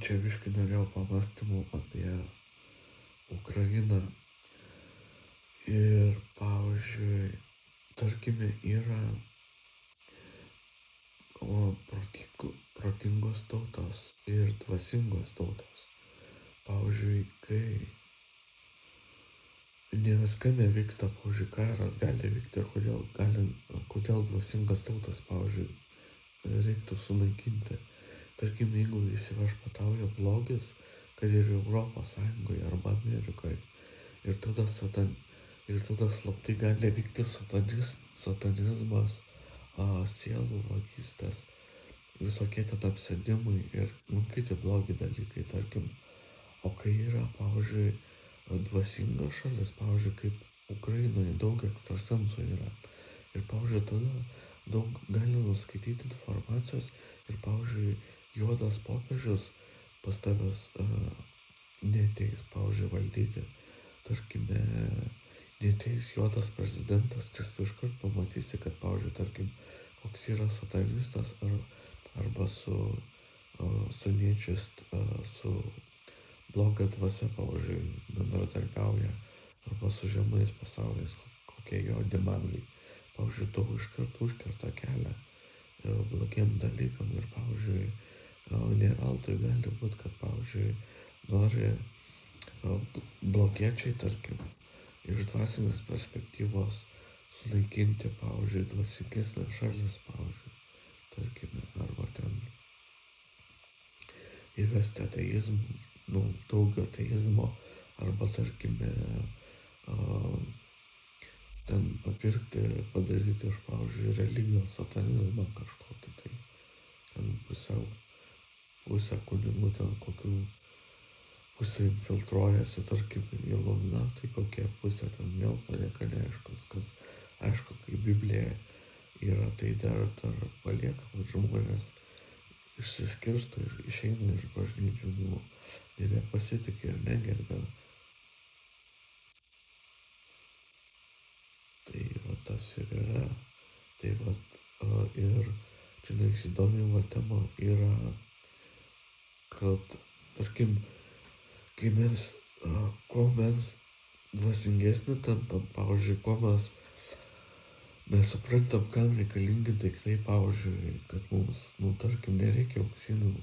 čia biškai norėjau pamastymų apie Ukrainą. Ir, pavyzdžiui, tarkime, yra protingos tautos ir dvasingos tautos. Pavyzdžiui, kai ne viskame vyksta, pavyzdžiui, karas gali vykti ir kodėl dvasingas tautas, pavyzdžiui, reiktų sunaikinti. Tarkim, jeigu įsiviešpatauja blogis, kad ir Europos Sąjungoje arba Amerikoje, ir tada slaptai gali vykti satanizmas, sielų vagystės, visokie ten apsėdimai ir kiti blogi dalykai, tarkim. O kai yra, pavyzdžiui, dvasinga šalis, pavyzdžiui, kaip Ukrainoje daug ekstrasensų yra. Ir, pavyzdžiui, tada daug gali nuskaityti informacijos ir, pavyzdžiui, juodas popiežius pas tavęs neteis, pavyzdžiui, valdyti. Tarkime, neteis juodas prezidentas, tai tu iškart pamatysi, kad, pavyzdžiui, tarkim, koks yra satanistas arba su niečist, su bloga dvasia, pavyzdžiui, bendradarbiauja arba su žemais pasauliais, kokie jo demandai. Pavyzdžiui, tau iškart užkerta kelią blogiem dalykam ir, pavyzdžiui, ne veltui gali būti, kad, pavyzdžiui, nori blogiečiai, tarkim, iš dvasinės perspektyvos sunaikinti, pavyzdžiui, dvasingesnės šalis, pavyzdžiui, tarkime, arba ten įvesti ateizmą, daug ateizmo, arba, tarkime, ten papirkti, padaryti iš, pavyzdžiui, religijos satanizmą kažkokį tai, ten pusę kunigų, ten kokių pusė infiltruojasi, tarkim, iluminatai, kokie pusė ten vėl palieka neaiškus, kas aišku, kai Biblija yra, tai dar palieka, kad žmonės išsiskirsto ir išeina iš bažnyčių, nebepasitikė ir negerbė. Tai va tas ir yra. Tai va ir čia įdomi tema yra, kad, tarkim, kai kuo mes dvasingesni tampam, pavyzdžiui, kuo mes suprantam, kam reikalingi daiktai, pavyzdžiui, kad mums, tarkim, nereikia auksinių